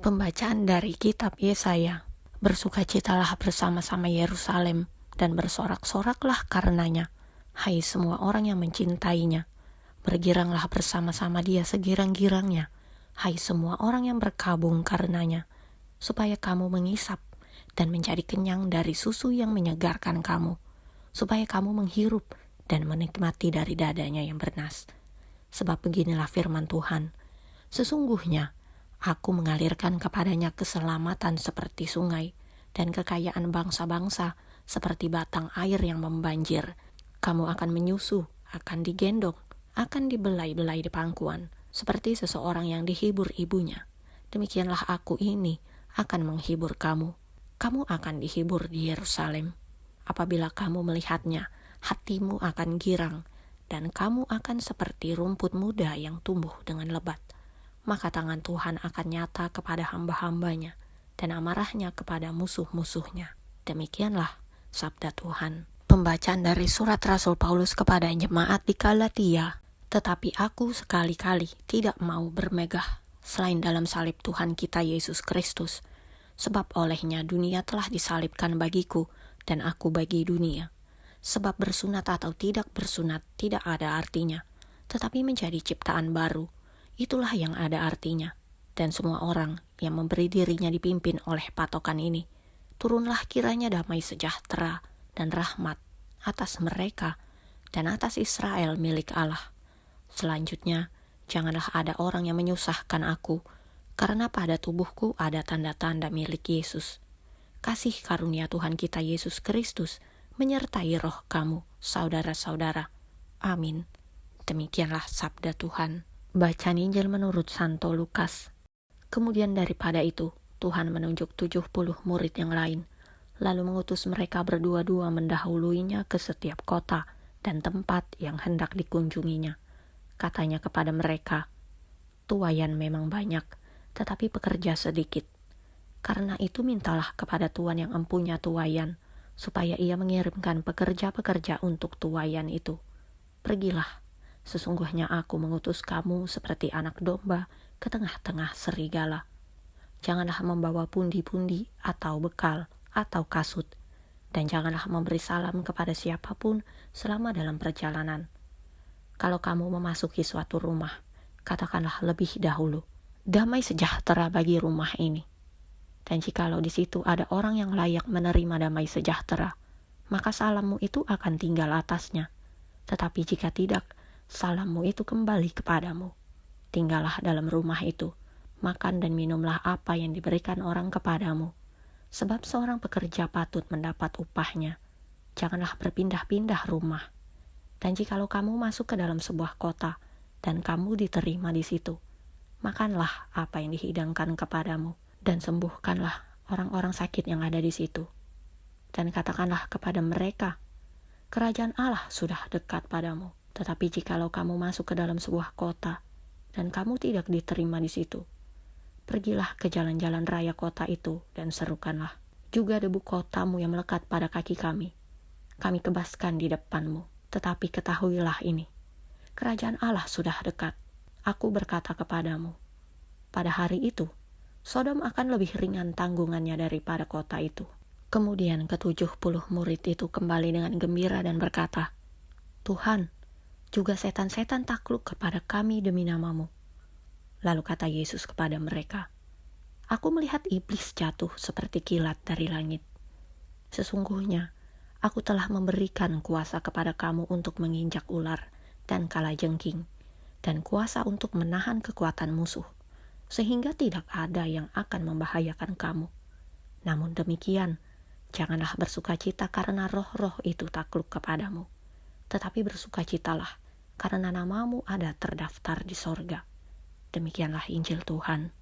Pembacaan dari kitab Yesaya. Bersukacitalah bersama-sama Yerusalem dan bersorak-soraklah karenanya, hai semua orang yang mencintainya. Bergiranglah bersama-sama dia segirang-girangnya, hai semua orang yang berkabung karenanya, supaya kamu mengisap dan menjadi kenyang dari susu yang menyegarkan kamu, supaya kamu menghirup dan menikmati dari dadanya yang bernas. Sebab beginilah firman Tuhan, sesungguhnya Aku mengalirkan kepadanya keselamatan seperti sungai, dan kekayaan bangsa-bangsa seperti batang air yang membanjir. Kamu akan menyusu, akan digendong, akan dibelai-belai di pangkuan, seperti seseorang yang dihibur ibunya. Demikianlah aku ini akan menghibur kamu. Kamu akan dihibur di Yerusalem. Apabila kamu melihatnya, hatimu akan girang, dan kamu akan seperti rumput muda yang tumbuh dengan lebat. Maka tangan Tuhan akan nyata kepada hamba-hambanya, dan amarahnya kepada musuh-musuhnya. Demikianlah sabda Tuhan. Pembacaan dari surat Rasul Paulus kepada jemaat di Galatia. Tetapi aku sekali-kali tidak mau bermegah selain dalam salib Tuhan kita Yesus Kristus, sebab olehnya dunia telah disalibkan bagiku, dan aku bagi dunia. Sebab bersunat atau tidak bersunat tidak ada artinya, tetapi menjadi ciptaan baru, itulah yang ada artinya. Dan semua orang yang memberi dirinya dipimpin oleh patokan ini, turunlah kiranya damai sejahtera dan rahmat atas mereka dan atas Israel milik Allah. Selanjutnya, janganlah ada orang yang menyusahkan aku, karena pada tubuhku ada tanda-tanda milik Yesus. Kasih karunia Tuhan kita Yesus Kristus menyertai roh kamu, saudara-saudara. Amin. Demikianlah sabda Tuhan. Bacaan Injil menurut Santo Lukas. Kemudian daripada itu, Tuhan menunjuk 70 murid yang lain, lalu mengutus mereka berdua-dua mendahuluinya ke setiap kota dan tempat yang hendak dikunjunginya. Katanya kepada mereka, tuaian memang banyak, tetapi pekerja sedikit. Karena itu mintalah kepada Tuhan yang empunya tuaian, supaya ia mengirimkan pekerja-pekerja untuk tuaian itu. Pergilah. Sesungguhnya aku mengutus kamu seperti anak domba ke tengah-tengah serigala. Janganlah membawa pundi-pundi atau bekal atau kasut, dan janganlah memberi salam kepada siapapun selama dalam perjalanan. Kalau kamu memasuki suatu rumah, katakanlah lebih dahulu, damai sejahtera bagi rumah ini. Dan jikalau di situ ada orang yang layak menerima damai sejahtera, maka salammu itu akan tinggal atasnya. Tetapi jika tidak, salammu itu kembali kepadamu. Tinggallah dalam rumah itu, makan dan minumlah apa yang diberikan orang kepadamu. Sebab seorang pekerja patut mendapat upahnya. Janganlah berpindah-pindah rumah. Dan jikalau kamu masuk ke dalam sebuah kota, dan kamu diterima di situ, makanlah apa yang dihidangkan kepadamu, dan sembuhkanlah orang-orang sakit yang ada di situ. Dan katakanlah kepada mereka, kerajaan Allah sudah dekat padamu. Tetapi jikalau kamu masuk ke dalam sebuah kota, dan kamu tidak diterima di situ, pergilah ke jalan-jalan raya kota itu, dan serukanlah, juga debu kotamu yang melekat pada kaki kami kebaskan di depanmu. Tetapi ketahuilah ini, kerajaan Allah sudah dekat. Aku berkata kepadamu, pada hari itu, Sodom akan lebih ringan tanggungannya daripada kota itu. Kemudian ke-70 murid itu kembali dengan gembira dan berkata, Tuhan, juga setan-setan takluk kepada kami demi namamu. Lalu kata Yesus kepada mereka, Aku melihat iblis jatuh seperti kilat dari langit. Sesungguhnya, aku telah memberikan kuasa kepada kamu untuk menginjak ular dan kalajengking, dan kuasa untuk menahan kekuatan musuh, sehingga tidak ada yang akan membahayakan kamu. Namun demikian, janganlah bersukacita karena roh-roh itu takluk kepadamu, tetapi bersukacitalah karena namamu ada terdaftar di sorga. Demikianlah Injil Tuhan.